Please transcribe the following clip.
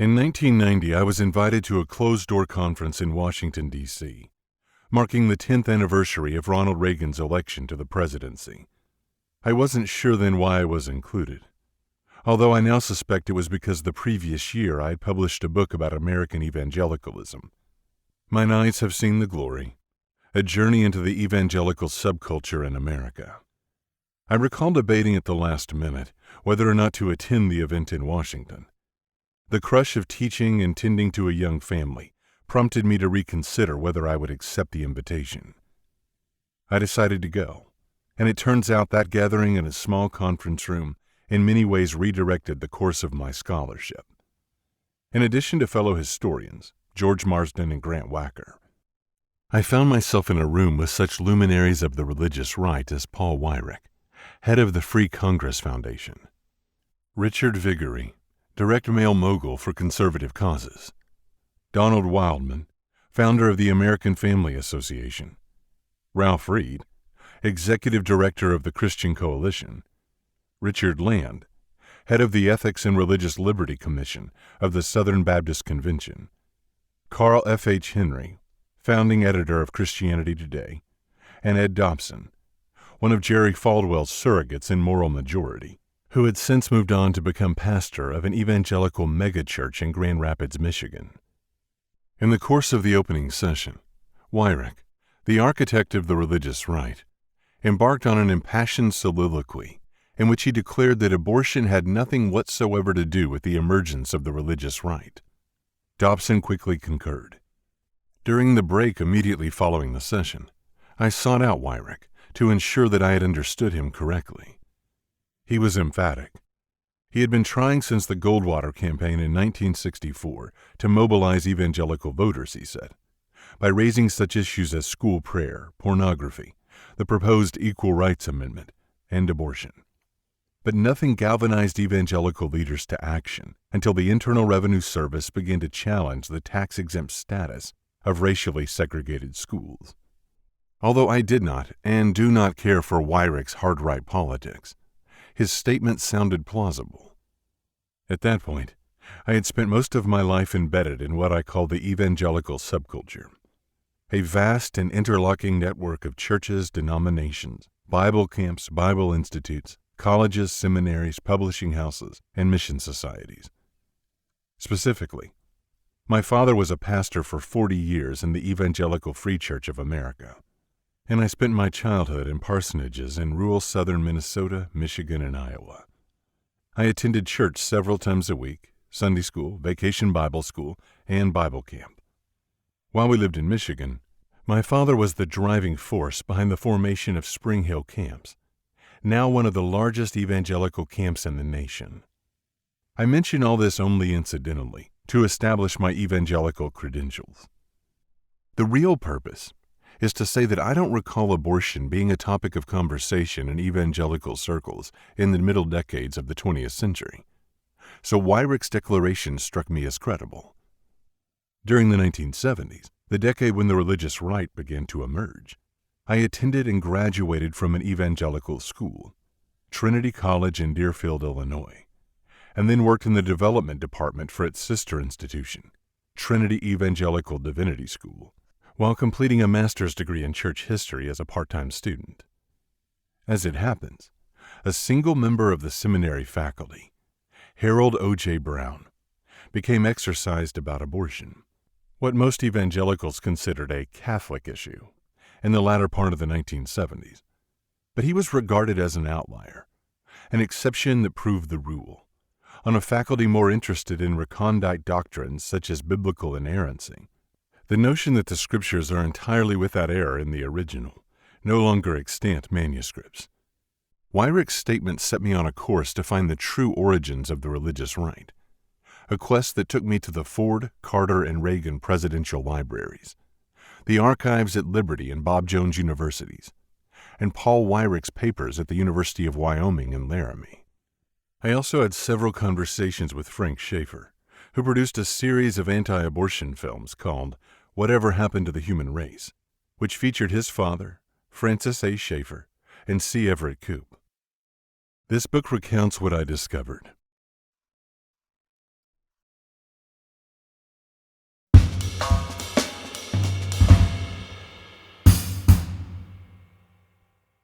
In 1990, I was invited to a closed-door conference in Washington, D.C., marking the 10th anniversary of Ronald Reagan's election to the presidency. I wasn't sure then why I was included, although I now suspect it was because the previous year I had published a book about American evangelicalism. Mine eyes have seen the glory, a journey into the evangelical subculture in America. I recall debating at the last minute whether or not to attend the event in Washington. The crush of teaching and tending to a young family prompted me to reconsider whether I would accept the invitation. I decided to go, and it turns out that gathering in a small conference room in many ways redirected the course of my scholarship. In addition to fellow historians, George Marsden and Grant Wacker, I found myself in a room with such luminaries of the religious right as Paul Weyrich, head of the Free Congress Foundation, Richard Viguerie, direct mail mogul for conservative causes, Donald Wildman, founder of the American Family Association, Ralph Reed, executive director of the Christian Coalition, Richard Land, head of the Ethics and Religious Liberty Commission of the Southern Baptist Convention, Carl F. H. Henry, founding editor of Christianity Today, and Ed Dobson, one of Jerry Falwell's surrogates in Moral Majority, who had since moved on to become pastor of an evangelical megachurch in Grand Rapids, Michigan. In the course of the opening session, Weyrich, the architect of the religious right, embarked on an impassioned soliloquy in which he declared that abortion had nothing whatsoever to do with the emergence of the religious right. Dobson quickly concurred. During the break immediately following the session, I sought out Weyrich to ensure that I had understood him correctly. He was emphatic. He had been trying since the Goldwater campaign in 1964 to mobilize evangelical voters, he said, by raising such issues as school prayer, pornography, the proposed Equal Rights Amendment, and abortion. But nothing galvanized evangelical leaders to action until the Internal Revenue Service began to challenge the tax-exempt status of racially segregated schools. Although I did not and do not care for Weyrich's hard-right politics, his statement sounded plausible. At that point, I had spent most of my life embedded in what I call the evangelical subculture, a vast and interlocking network of churches, denominations, Bible camps, Bible institutes, colleges, seminaries, publishing houses, and mission societies. Specifically, my father was a pastor for 40 years in the Evangelical Free Church of America, and I spent my childhood in parsonages in rural southern Minnesota, Michigan, and Iowa. I attended church several times a week, Sunday school, vacation Bible school, and Bible camp. While we lived in Michigan, my father was the driving force behind the formation of Spring Hill Camps, now one of the largest evangelical camps in the nation. I mention all this only incidentally to establish my evangelical credentials. The real purpose is to say that I don't recall abortion being a topic of conversation in evangelical circles in the middle decades of the 20th century, so Weyrich's declaration struck me as credible. During the 1970s, the decade when the religious right began to emerge, I attended and graduated from an evangelical school, Trinity College in Deerfield, Illinois, and then worked in the development department for its sister institution, Trinity Evangelical Divinity School, while completing a master's degree in church history as a part-time student. As it happens, a single member of the seminary faculty, Harold O.J. Brown, became exercised about abortion, what most evangelicals considered a Catholic issue, in the latter part of the 1970s. But he was regarded as an outlier, an exception that proved the rule, on a faculty more interested in recondite doctrines such as biblical inerrancy. The notion that the scriptures are entirely without error in the original, no longer extant manuscripts. Weyrich's statement set me on a course to find the true origins of the religious right, a quest that took me to the Ford, Carter, and Reagan presidential libraries, the archives at Liberty and Bob Jones universities, and Paul Weyrich's papers at the University of Wyoming in Laramie. I also had several conversations with Frank Schaeffer, who produced a series of anti-abortion films called Whatever Happened to the Human Race, which featured his father, Francis A. Schaeffer, and C. Everett Koop. This book recounts what I discovered,